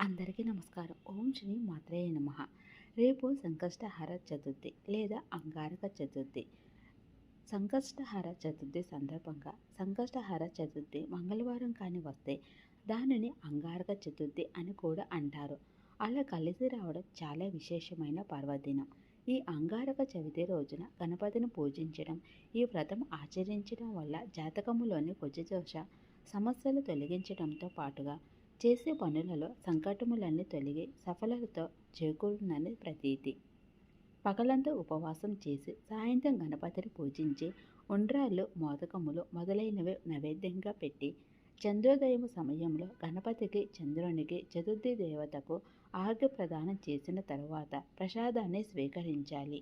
అందరికీ నమస్కారం. ఓం శ్రీ మాత్రే నమః. రేపు సంకష్టహర చతుర్థి లేదా అంగారక చతుర్థి. సంకష్టహర చతుర్థి సందర్భంగా సంకష్టహర చతుర్థి మంగళవారం కాని వస్తే దానిని అంగారక చతుర్థి అని కూడా అంటారు. అలా కలిసి రావడం చాలా విశేషమైన పర్వదినం. ఈ అంగారక చవితి రోజున గణపతిని పూజించడం, ఈ వ్రతం ఆచరించడం వల్ల జాతకములోని కుజదోష సమస్యలు తొలగించడంతో పాటుగా చేసే పనులలో సంకటములన్నీ తొలగి సఫలతతో చేకూరునని ప్రతీతి. పగలంతా ఉపవాసం చేసి సాయంత్రం గణపతిని పూజించి ఉండ్రాళ్ళు, మోదకములు మొదలైనవి నైవేద్యంగా పెట్టి చంద్రోదయం సమయంలో గణపతికి, చంద్రునికి, చతుర్థి దేవతకు ఆర్ఘ్య ప్రదానం చేసిన తరువాత ప్రసాదాన్ని స్వీకరించాలి.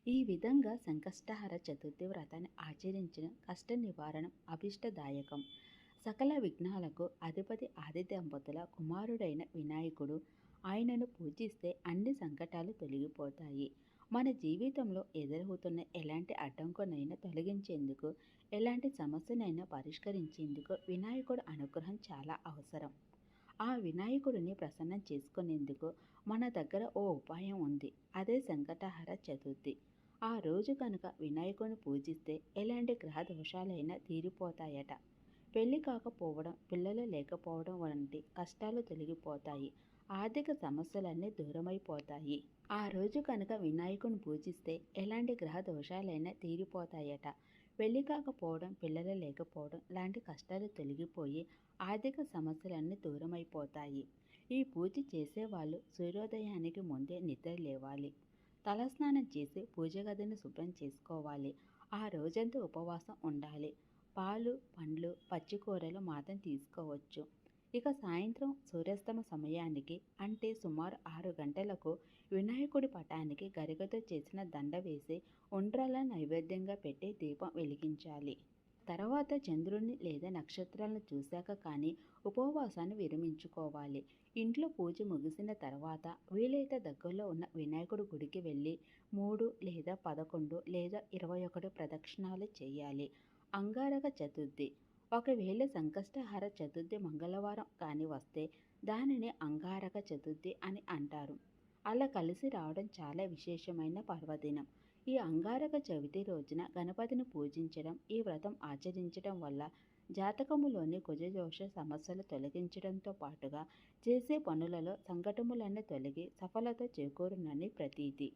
ఈ విధంగా సంకష్టహర చతుర్థి వ్రతాన్ని ఆచరించిన కష్ట నివారణం అభిష్టదాయకం. సకల విఘ్నాలకు అధిపతి ఆది దంపతుల కుమారుడైన వినాయకుడు. ఆయనను పూజిస్తే అన్ని సంకటాలు తొలగిపోతాయి. మన జీవితంలో ఎదురవుతున్న ఎలాంటి అడ్డంకునైనా తొలగించేందుకు, ఎలాంటి సమస్యనైనా పరిష్కరించేందుకు వినాయకుడు అనుగ్రహం చాలా అవసరం. ఆ వినాయకుడిని ప్రసన్నం చేసుకునేందుకు మన దగ్గర ఓ ఉపాయం ఉంది. అదే సంకటహర చతుర్థి. ఆ రోజు కనుక వినాయకుడిని పూజిస్తే ఎలాంటి గ్రహ దోషాలైనా తీరిపోతాయట. పెళ్లి కాకపోవడం, పిల్లలు లేకపోవడం వంటి కష్టాలు తొలగిపోతాయి. ఆర్థిక సమస్యలన్నీ దూరమైపోతాయి. ఆ రోజు కనుక వినాయకుని పూజిస్తే ఎలాంటి గ్రహ దోషాలైనా తీరిపోతాయట. పెళ్లి కాకపోవడం, పిల్లలు లేకపోవడం లాంటి కష్టాలు తొలగిపోయి ఆర్థిక సమస్యలన్నీ దూరమైపోతాయి. ఈ పూజ చేసేవాళ్ళు సూర్యోదయానికి ముందే నిద్ర లేవాలి. తలస్నానం చేసి పూజ గదిని శుభ్రం చేసుకోవాలి. ఆ రోజంతా ఉపవాసం ఉండాలి. పాలు, పండ్లు, పచ్చికూరలు మాత్రం తీసుకోవచ్చు. ఇక సాయంత్రం సూర్యాస్తమ సమయానికి అంటే సుమారు 6 గంటలకు వినాయకుడి పటానికి గరికతో చేసిన దండ వేసి ఉండ్రాల నైవేద్యంగా పెట్టి దీపం వెలిగించాలి. తర్వాత చంద్రుడిని లేదా నక్షత్రాలను చూశాక కానీ ఉపవాసాన్ని విరమించుకోవాలి. ఇంట్లో పూజ ముగిసిన తర్వాత వీలైతే దగ్గరలో ఉన్న వినాయకుడి గుడికి వెళ్ళి 3 లేదా 11 లేదా 21 ప్రదక్షిణాలు చేయాలి. అంగారక చతుర్థి. ఒకవేళ సంకష్టహర చతుర్థి మంగళవారం కాని వస్తే దానిని అంగారక చతుర్థి అని అంటారు. అలా కలిసి రావడం చాలా విశేషమైన పర్వదినం. ఈ అంగారక చవితి రోజున గణపతిని పూజించడం, ఈ వ్రతం ఆచరించడం వల్ల జాతకములోని కుజదోష సమస్యలు తొలగించడంతో పాటుగా చేసే పనులలో సంకటములన్నీ తొలగి సఫలత చేకూరునని ప్రతీతి.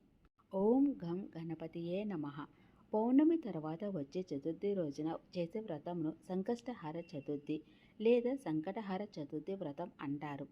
ఓం గం గణపతియే నమః. పౌర్ణమి తర్వాత వచ్చే చతుర్థి రోజున చేసే వ్రతంను సంకష్టహర చతుర్థి లేదా సంకటహర చతుర్థి వ్రతం అంటారు.